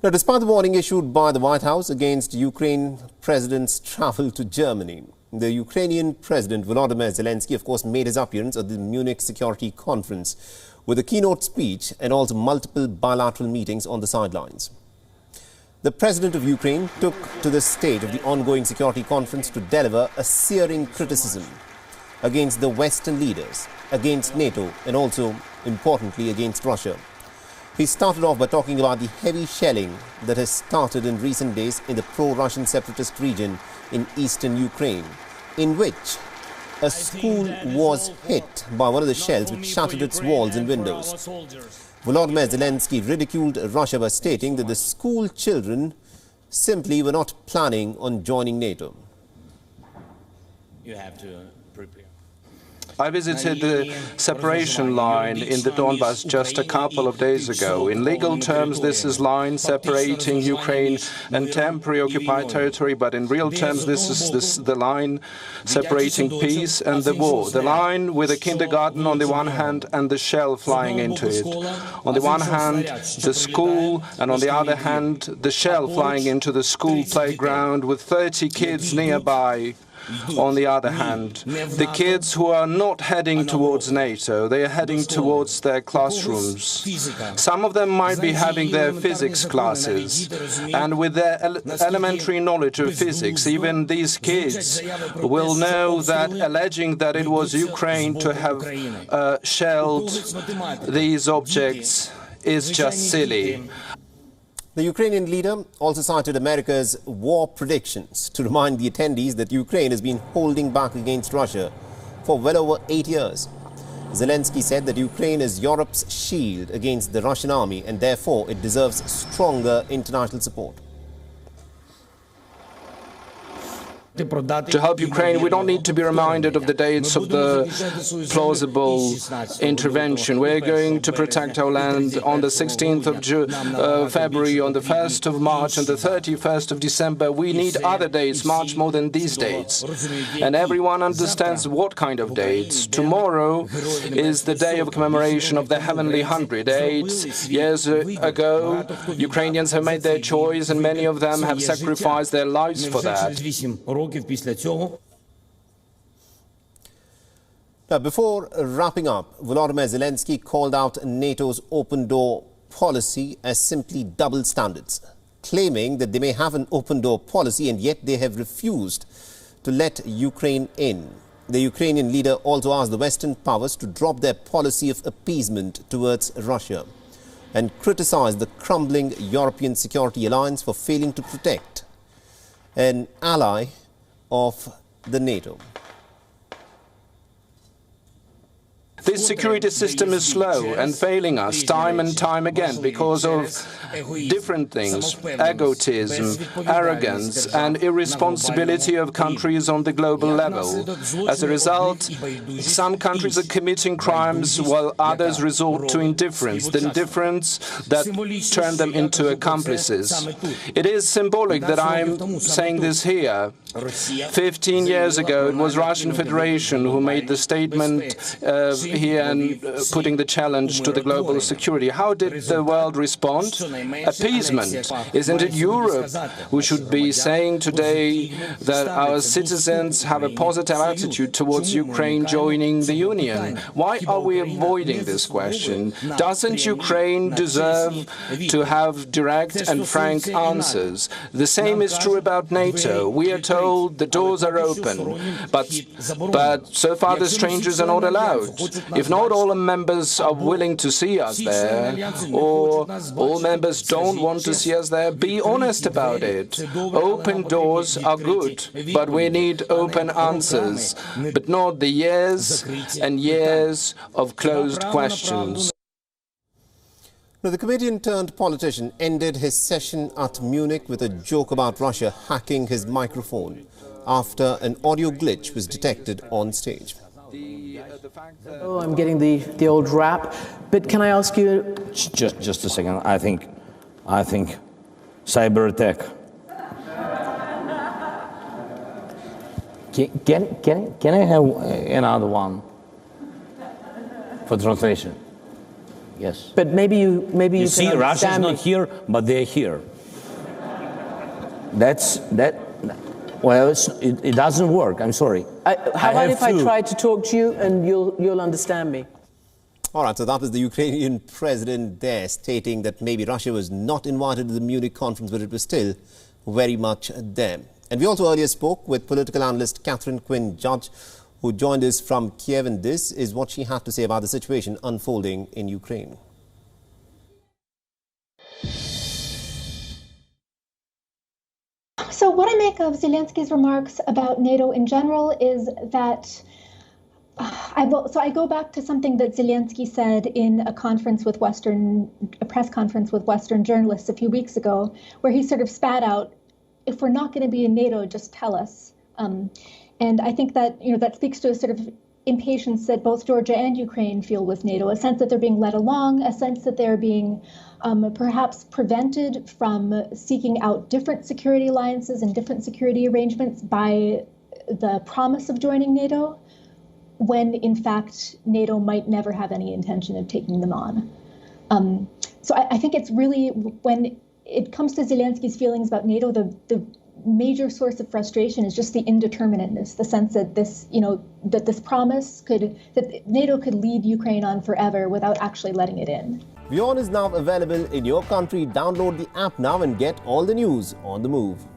Now, despite the warning issued by the White House against Ukraine president's travel to Germany, the Ukrainian President Volodymyr Zelensky, of course, made his appearance at the Munich Security Conference with a keynote speech and also multiple bilateral meetings on the sidelines. The President of Ukraine took to the stage of the ongoing security conference to deliver a searing criticism against the Western leaders, against NATO and also, importantly, against Russia. He started off by talking about the heavy shelling that has started in recent days in the pro-Russian separatist region in eastern Ukraine, in which a school was hit by one of the shells which shattered its walls and windows. Volodymyr Zelensky ridiculed Russia by stating that the school children simply were not planning on joining NATO. You have to prepare. I visited the separation line in the Donbass just a couple of days ago. In legal terms, this is line separating Ukraine and temporary occupied territory, but in real terms, this is the line separating peace and the war. The line with a kindergarten on the one hand and the shell flying into it. On the one hand, the school, and on the other hand, the shell flying into the school playground with 30 kids nearby. On the other hand, the kids who are not heading towards NATO, they are heading towards their classrooms. Some of them might be having their physics classes, and with their elementary knowledge of physics, even these kids will know that alleging that it was Ukraine to have shelled these objects is just silly. The Ukrainian leader also cited America's war predictions to remind the attendees that Ukraine has been holding back against Russia for well over 8 years. Zelensky said that Ukraine is Europe's shield against the Russian army and therefore it deserves stronger international support. To help Ukraine, we don't need to be reminded of the dates of the plausible intervention. We're going to protect our land on the 16th of February, on the 1st of March, and the 31st of December. We need other dates, much more than these dates. And everyone understands what kind of dates. Tomorrow is the day of commemoration of the Heavenly 100. 8 years ago, Ukrainians have made their choice, and many of them have sacrificed their lives for that. Now, before wrapping up, Volodymyr Zelensky called out NATO's open door policy as simply double standards, claiming that they may have an open door policy and yet they have refused to let Ukraine in. The Ukrainian leader also asked the Western powers to drop their policy of appeasement towards Russia and criticized the crumbling European security alliance for failing to protect an ally of the NATO. This security system is slow and failing us time and time again because of different things: egotism, arrogance and irresponsibility of countries on the global level. As a result, some countries are committing crimes while others resort to indifference, the indifference that turn them into accomplices. It is symbolic that I'm saying this here. 15 years ago, it was Russian Federation who made the statement here and putting the challenge to the global security. How did the world respond? Appeasement. Isn't it Europe who should be saying today that our citizens have a positive attitude towards Ukraine joining the Union? Why are we avoiding this question? Doesn't Ukraine deserve to have direct and frank answers? The same is true about NATO. We are told the doors are open, but so far the strangers are not allowed. If not all members are willing to see us there, or all members don't want to see us there, be honest about it. Open doors are good, but we need open answers, but not the years and years of closed questions. Now, the comedian-turned-politician ended his session at Munich with a joke about Russia hacking his microphone after an audio glitch was detected on stage. Oh, I'm getting the old rap, but can I ask you... Just a second. I think cyber attack. Can I have another one for translation? Yes. But maybe you see, can Russia's understand not here, but they're here. Well, it doesn't work. I'm sorry. How about if I try to talk to you and you'll understand me? All right, so that was the Ukrainian president there stating that maybe Russia was not invited to the Munich conference, but it was still very much there. And we also earlier spoke with political analyst Catherine Quinn Judge, who joined us from Kiev, and this is what she had to say about the situation unfolding in Ukraine. So what I make of Zelensky's remarks about NATO in general is that I go back to something that Zelensky said in a press conference with Western journalists a few weeks ago, where he sort of spat out, "If we're not going to be in NATO, just tell us." And I think that that speaks to a sort of impatience that both Georgia and Ukraine feel with NATO, a sense that they're being led along, a sense that they're being perhaps prevented from seeking out different security alliances and different security arrangements by the promise of joining NATO, when in fact NATO might never have any intention of taking them on. So I think it's really, when it comes to Zelensky's feelings about NATO, the major source of frustration is just the indeterminateness, the sense that this promise that NATO could lead Ukraine on forever without actually letting it in. WION is now available in your country. Download the app now and get all the news on the move.